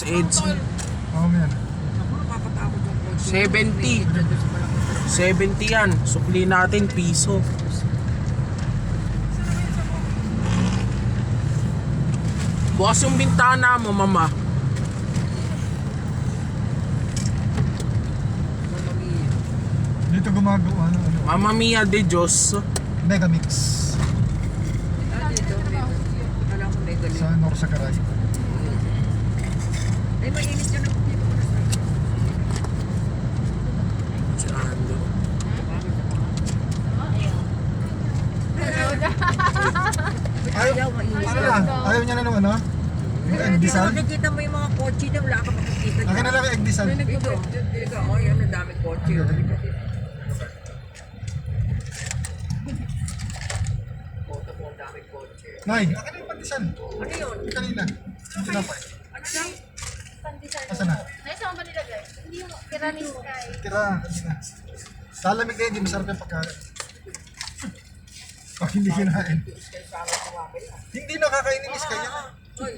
Edge. Oo, yan. 70. 70 yan. Supli natin, piso. Bukas yung bintana mo, mama. Dito gumagawa ano. Mamma mia de Diyos. Megamix. Alam ko may galing. Sa North Sakaray. Ay, mainit yun ako dito. Si Ando. Ayaw, ano na? Ayaw niya na nung ano? Yung egg Dito disal? makikita mo yung mga kotse na wala ka makikita Akin na lang yung egg disal. Dito, oh, yan ang daming kotse. Foto po ang daming kotse. Nay, akin na yung pandesal. Ano yun? Yung kanina. Yung tinapay. Ano lang? Asan na? Nasa mo ba nilagay? Hindi yung kiranin mo. Tira. Kanina. Lalamig na hindi masarap yung pagkain. Pag hindi kinain. Hindi nakakaininis kaya. Hoy.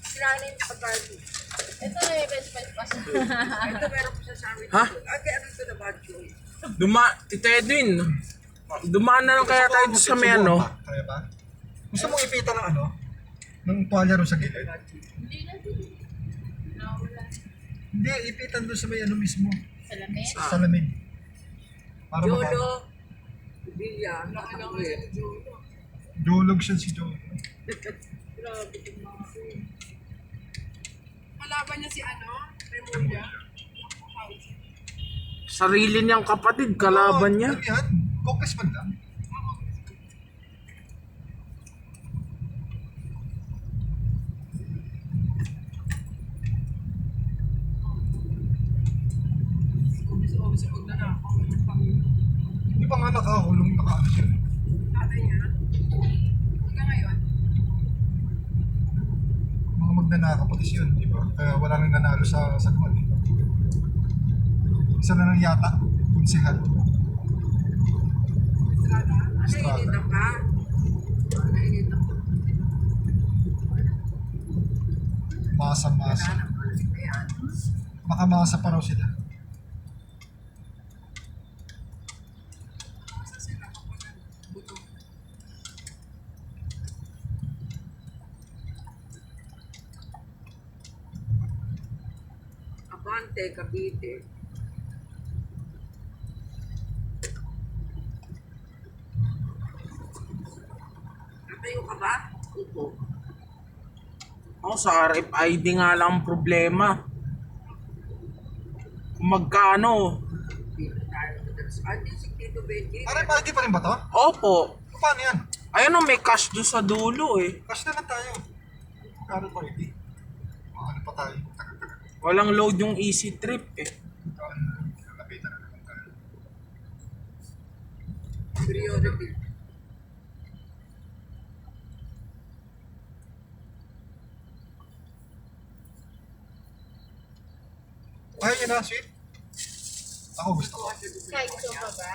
Sinanin yung pagkain. Ito na yung best friend pa. Ito meron ko sa amin. Ha? Kaya ano ito na bad choy? Tito Edwin. Dumaan na lang kaya tayo doon sa may ano. Kaya ba? Gusto mong ipita ng ano? Ng tuwalya ro sa gilid? Hindi na din. Nawala. Hindi, ipitan doon sa may ano mismo. Salamin. Sa salamin. Para maka... Jolo. Bilya. Nakakuha. Jolog siya si Jolo. Malaban niya si ano, Remulla. Sarili niyang kapatid, kalaban niya. Ano yan? Congressman lang. Hindi pa nga nakakulong nakaano siya. Tatay niya. Hanggang ngayon, Mga magnanakaw pati yun, di ba? Kaya wala nang nanalo sa luwan. Isa na lang yata, kunsehal. Nainitan ka? Nainitan ka? Masa-masa. Ayan. Baka masa pa raw sila. Abante, Cavite. Natayo ka ba? Opo. Ako sa RFID nga lang ang problema. Kung magkano. Dito tayo. Hindi si Tito Benji. Pare, pwede pa rin ba to? Opo. Paano yan? Ayun o, may cash doon sa dulo eh. Cash na lang tayo. Kano pa hindi? Ano pa tayo? Tagal-tagal. Walang load yung easy trip eh. Lapitan na naman tayo. Priority. Ayaw niyo na, sweet? Ako gusto ko. Kahit so pa ba?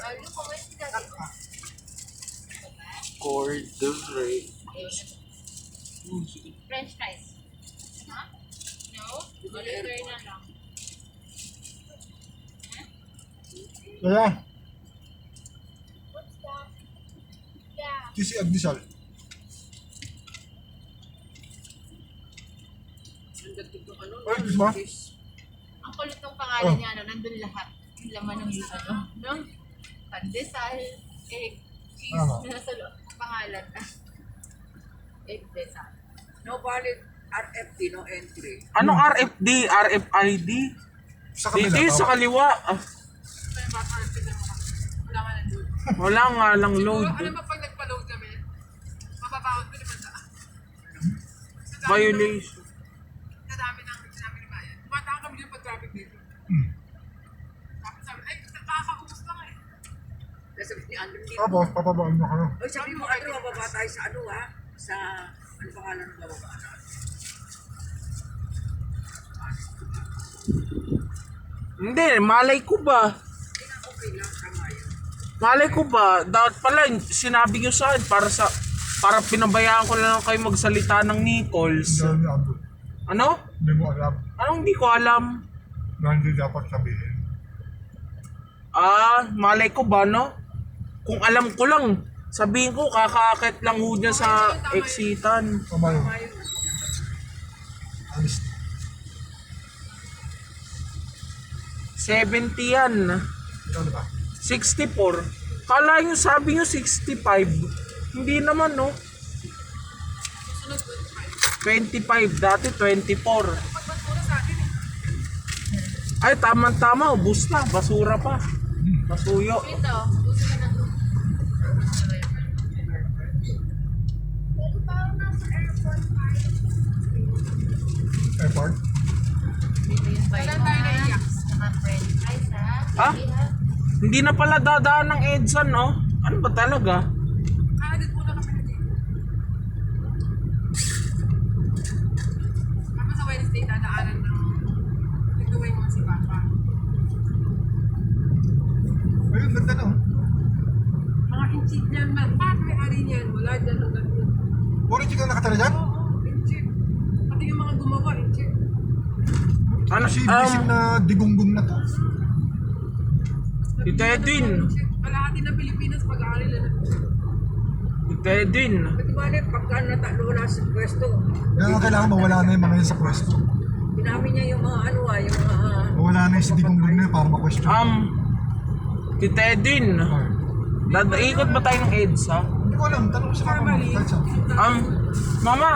Ano ko ba yung sinabi mo? Cordere. French fries. Ha? No? Deliver na lang. Kaya, What's that? Yeah. kisi agdisal. Ay, gusto ba? Ang kulit ng pangalan niya, ano, nandun lahat. Yung laman ng ano, no? Pandesal, egg, cheese, Tama. nasa loob. Pangalan na. Egg desal. No valid RFD, no entry. Anong RFD? RFID? Sa kabila. Dito sa kaliwa. Ah, may makarapin na mga. Wala ka na doon. wala nga lang load. Siguro, alam mo pag nagpa-load kami, mababawat ko naman sa Violation. Sa dami ng sinabi ni Bayan. Tumataka kami yung pag-traffic dito. Tapos sabi, ay, nakakaubos lang eh. Nasa ni Andrew dito. Tapos, papabaan mo kayo. Oy, sabi mo, Andrew, mababa tayo sa ano ha? Sa, ano pangalan ng bababa natin? Hindi, malay ko ba? Hindi na okay lang, tama yun. Malay ko ba? Dapat pala, sinabi nyo sa akin para pinabayaan ko na lang kayo magsalita ng Nichols. Dami ako. Ano? Hindi mo alam. Anong hindi ko alam? Na hindi dapat sabihin. Malay ko ba, no? Kung alam ko lang, sabihin ko, kakaakit lang ho dyan sa exitan. Tama yun. Alis. 70 yan. Ikaw diba? 64. Kala nyo, sabi nyo 65. Hindi naman, no? 25. Dati 24. Pagpagpura sa atin eh. Ay, tama-tama. Ubus na. Basura pa. Basuyo. Ito, gusto ko na to. Airport? Dito yung buy Wala tayo na iyak. Saka french fries, ha? Ha? Sige, ha? Hindi na pala dadaan ng EDSA, no? Ano ba talaga? Kaagad muna kami na dito. Tapos sa Wednesday, dadaanan ng nag-uwi mo si Papa. Ayun, ganda no? Mga inchit niyan, pat may ari niyan. Wala dyan ang gano'n. Puro chicken nakatala dyan? Oo, inchit. Pati yung mga gumawa, inchit. Ano, Si bisip na digunggong na to. Tito Edwin. Kalahati ng Pilipinas, pag-aari lang ng Tito Edwin. Pati ba rin, pagka natalo na sa pwesto, Kaya nga kailangan mawala na yung mga yun sa pwesto. pinamin niya yung mga yung mga... Mawala na yung si digunggong na yun para ma-question. Tito Edwin. Ikot ba tayo ng EDSA? Hindi ko alam, tanong ko sa mama mo. Kahit saan. Mama.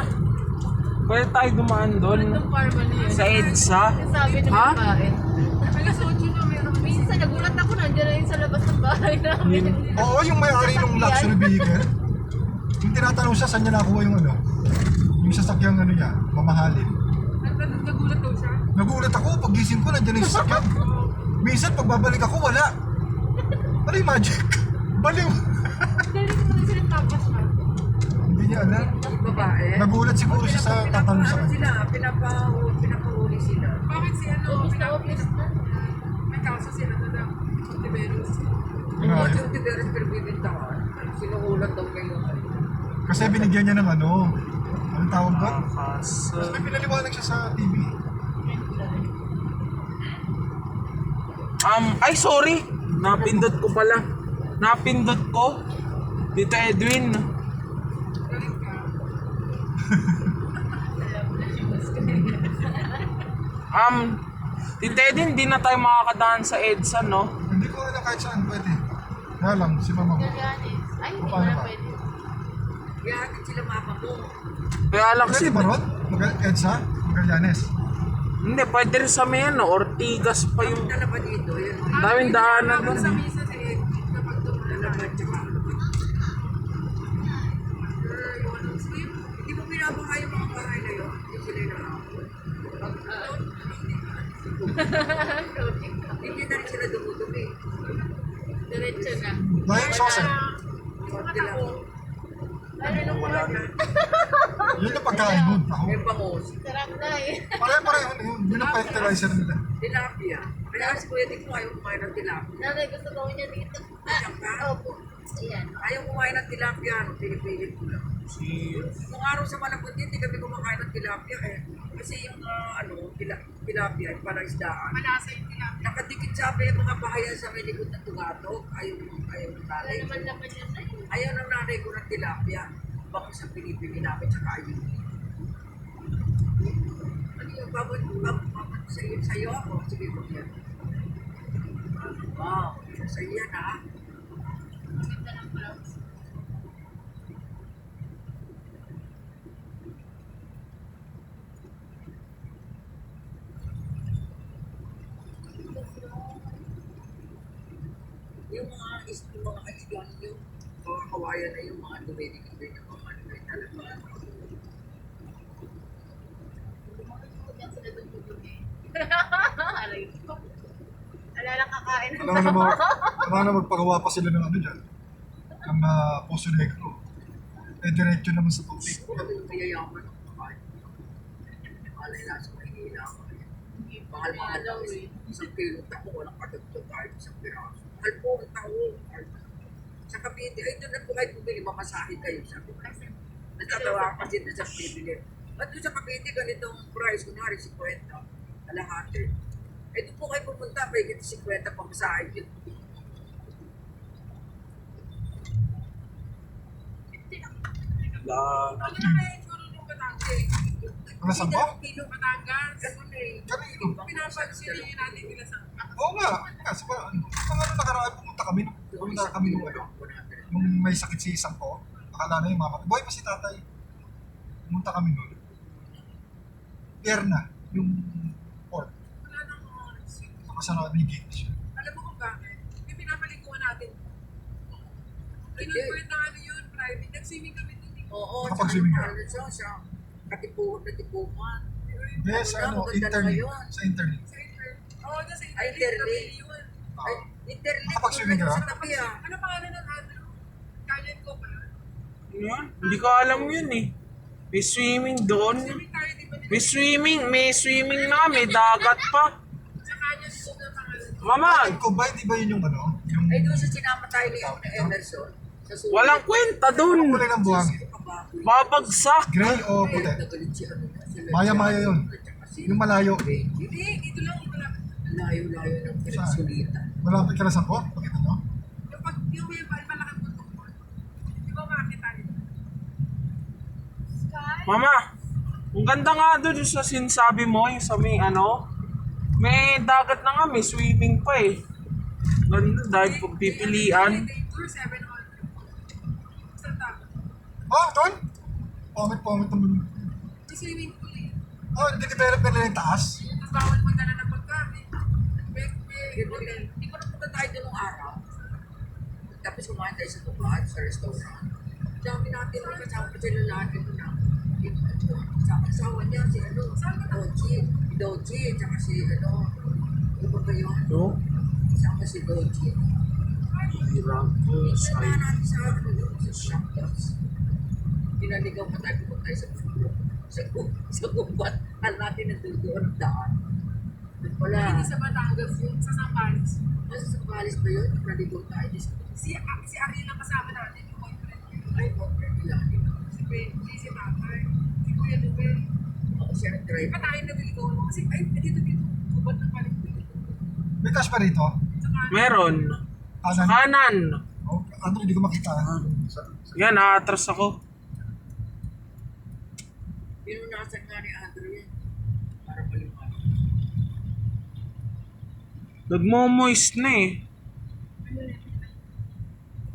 Pwede tayo dumaan doon. Itong formal yun. Sa EDSA. Yung sabi ng Ha? babae. alas 8 na meron. Minsan, nagulat ako nandiyan na yun sa labas ng bahay namin. Oo, yung may-ari ng luxury vehicle. Yung tinatanong siya, saan niya nakuha yung ano? Yung sasakyang ano niya, mamahalin. Nagulat daw siya. Nagulat ako, pagising ko, nandiyan yung sasakyan. Minsan, pagbabalik ako, wala. Ano yung magic? Baliw. Galing ko na sila tapas na. Hindi niya alam. Yung babae. Nagulat siguro siya sa tatanong sa Ano kanya. sila, pinapahuli sila. Bakit si ano? Office na office na. May kaso sila na daw. Tiberos. Ang mga yung tiberes pero bibintangan, sinuulat daw kayo. Kasi binigyan niya ng ano, anong tawag doon? Kasi... May pinaliwanag siya sa TV. Ay, sorry. Napindot ko pala. Napindot ko. Tito Edwin. Galing ka. Tito Edwin, hindi na tayo makakadaan sa EDSA, no? Hindi ko alam kahit saan pwede. Kaya lang, si mama mo. Galianes. Ay, hindi Paano na ba? pwede. Kaya hatid sila mama mo. Kaya lang kasi... Pwede ba ron? EDSA? Magallanes? Hindi, pwede rin sa may ano, Ortigas pa yung... Dala ba dito? Yun. Daming daanan Tapos sa doon. misa si Ed, kapag Dala ba? dumaan. Tsaka, You wanna sleep? hindi mo binabahay yung mga bahay na yun. Hindi sila na hindi na rin sila dumudumi. Diretso na. Dahil sauce eh. Konti lang. Ano nung Wala na. Yun yung pagkain nun. Ako. May bangos. sarap na eh. Pare-pareho na yun. Yun ang fertilizer nila. Tilapia. Kaya si Kuya Dick mo ayaw kumain ng tilapia. Nanay, gusto ko niya dito. Opo. Ayan. Ayaw kumain ng tilapia. Ano, pinipilit ko lang. Nung araw sa Malabon din, hindi kami kumakain ng tilapia eh. Kasi yung tilapia ay parang isdaan. Malasa yung tilapia. Nakadikit sabi yung mga bahayan sa may likod ng tugato. Ayaw ng Wala nanay ko. naman naman yan na yun. Ayaw ng nanay ko ng tilapia. Bako sa pinipili namin tsaka ayun. Ano yung babot sa'yo ako? Sige ko yan. Wow, sa'yo yan ha. Ganda ng blouse. Yung mga isdon nyo, mga kawayan na yung mga dumidikit din yung mga dumidikit talaga. Diyan sila dumudumi. Aray ko. Alala kakain ng Kailangan na magpagawa pa sila ng ano dyan. Ng Poso Negro. Eh, diretso naman sa tubig. Kung yung mayayaman ng kakain. Alay na sa Maynila. Mahal-mahal daw lang eh. isang kilo tako, walang kadagdag kahit isang piraso. Mahal po ang tao. Sa Cavite, ay doon na po kayo bumili, mamasahe kayo. Sabi ko, nagtatawa ako kasi na sa bibili. At doon sa Cavite, ganitong price, kunwari 50, kalahati. Eh doon po kayo pupunta, may 50 pang sa akin. La, Ano na kaya yung guro ng Batangas? Ano sa ba? Kilo Batangas. Ganun eh. Kanino? Pinapagsilihin natin nila sa... Oo nga. Kasi ba, ano nakaraan pumunta kami nung ano, nung may sakit si isang ko. Akala na yung mama ko. Boy pa si tatay. Pumunta kami nun. Pierna, yung port. Wala nang mga receipt. Nakasana may gate siya. Alam mo kung bakit? Yung pinapaliguan natin. Kinonvert na ano yun, private. Nag-swimming kami dun. Oo, Nakapag-swimming ka? siya. Katipuhan na tipuhan. Yes, ano, internet. Sa internet. Sa internet. Oo, na sa Ay, internet. internet. Nabili yun. Ay, internet. Nakapag-swimming ka ba? Sa tabi ah. Ano pangalan ng ano? Kalian ko ba? yun? Hindi ko alam yun eh. May swimming doon. Swimming tayo, di ba? May swimming na, may dagat pa. Sa kanya, gusto na pangalan. Mama, Ko ba, di ba yun yung ano? Yung Ay, doon sa sinama tayo ni Emerson. Sa sulit. walang kwenta doon. kulay ng buhangin. Kababoy. Babagsak. Gray o puti? Nagalit si ano na, sila. Maya-maya yun. Yung malayo. Hindi, dito lang. Wala. Layo-layo ng pinagsulitan. Malapit ka na sa ko? Pakita mo? Yung pag yung may malaking bundok mo. Di ba makakita nito? Mama, ang ganda nga doon yung sa sinasabi mo, yung sa may ano, may dagat na nga, may swimming pa eh. Ganda, dahil pagpipilian. Tour 700. Sa tao. Oh, doon? Pamit naman. May swimming pool eh. Oh, dinidevelop na nila yung taas. Tapos bawal magdala ng pagkain. May hotel. Hindi ko napunta tayo doon nung araw. Tapos kumain tayo sa tubahan, sa restaurant. Dami natin ang kasama ko sa lalaki ko na. Sa asawa niya, si ano, Doji, tsaka si ano, ano ba yun? No? Kasama si Doji. Hirap ko, Isa say. na natin sa ano yun, sa Shackles. Pinaligaw pa tayo, pupunta tayo sa kumbat. Hal natin nandun ang daan. Wala. Hindi sa Batangas yun. Sa Sampalis. Nasa sa Palis ba yun? Naligaw tayo. Si Ari lang kasama natin. Yung boyfriend ko. Ay, okay, nilani. Si Benji, si Tatay. Si Kuya Lubel. Ako siya Di nag-drive. pa tayo nabiligaw mo. Kasi ay, dito. Kubot ng palit. May cash pa rito? Sa kanan. Meron. Sa Kanan? kanan. Oh, ano, hindi ko makita. Yan, aatras ako. Pinunasan nga ni Andrew yun. Para maliwanag. Nagmo-moist na eh.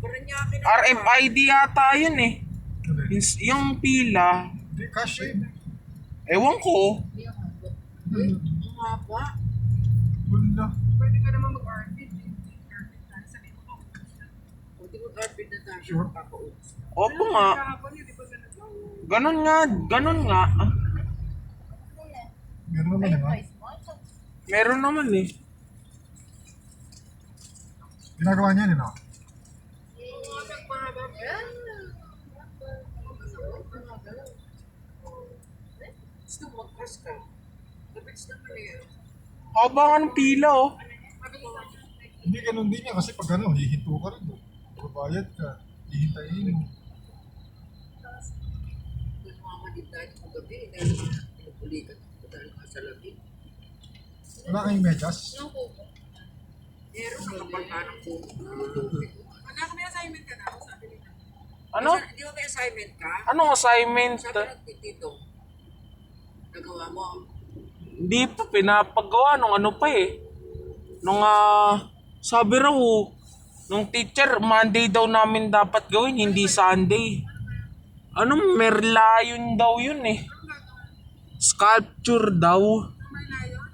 Paranaque na. RFID yata yun eh. Yung pila, Hindi, cash eh. ewan ko. Ang haba. Wala. Pwede ka naman mag-arbit. Sabi mo ko. Huwag mo carpet na tayo. Sure. Kakautos. Opo nga. Kahapon yun, di ba ganun? Ganon nga. Meron naman eh, ha? Meron naman eh. Ginagawa niya yun, no? Gusto mo mag-cross ka. Labits naman eh. Haba nga ng pila oh. Hindi ganun din yan kasi pag ano, hihinto ka rin. Babayad ka. Hihintayin mo. Namamanid tayo kung gabi. Dahil pinupulikan ako dahil nga sa labi. Wala kayong medyas? Meron nakapal ka ng puno. Anak, may assignment ka na. Sabi nila. Ano? Di ba may assignment ka? Anong assignment? Sabi ng titito. Nagawa mo. Hindi pa pinapagawa nung ano pa eh. Nung sabi raw, nung teacher, Monday daw namin dapat gawin, hindi Sunday. Ano, Merlion daw yun eh. Sculpture daw. May layon.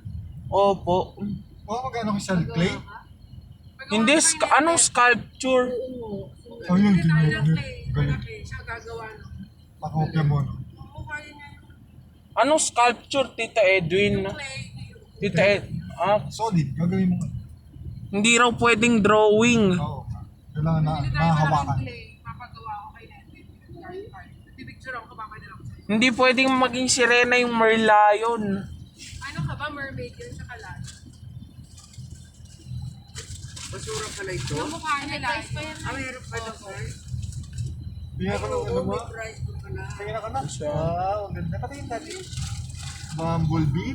Opo. Oo, magkano ko sa clay? Hindi, anong sculpture? Oh, yun, Hindi tayo ng galing. clay. Malaki. Siya gagawa no. Pakopya mo, no? Oo, kaya niya yun. Anong sculpture, Tita Edwin? Clay. Tita Solid, gagawin mo. hindi raw pwedeng drawing. Oo. Kailangan na, Hindi tayo mahahawakan. malaking clay. Papagawa ko kay Netflix. Pipicture ako, papakita ako sa'yo. Hindi pwedeng maging sirena yung Merlion. Ano ka ba? Mermaid yun sa kalat. Basura pala ito. Yung mukha niya lahat. Ah, meron pa na Tingnan ko ng ano Oo, mo. may price ko pala. Tingnan ko na. Wow, ang ganda. Patingin natin. Bumblebee.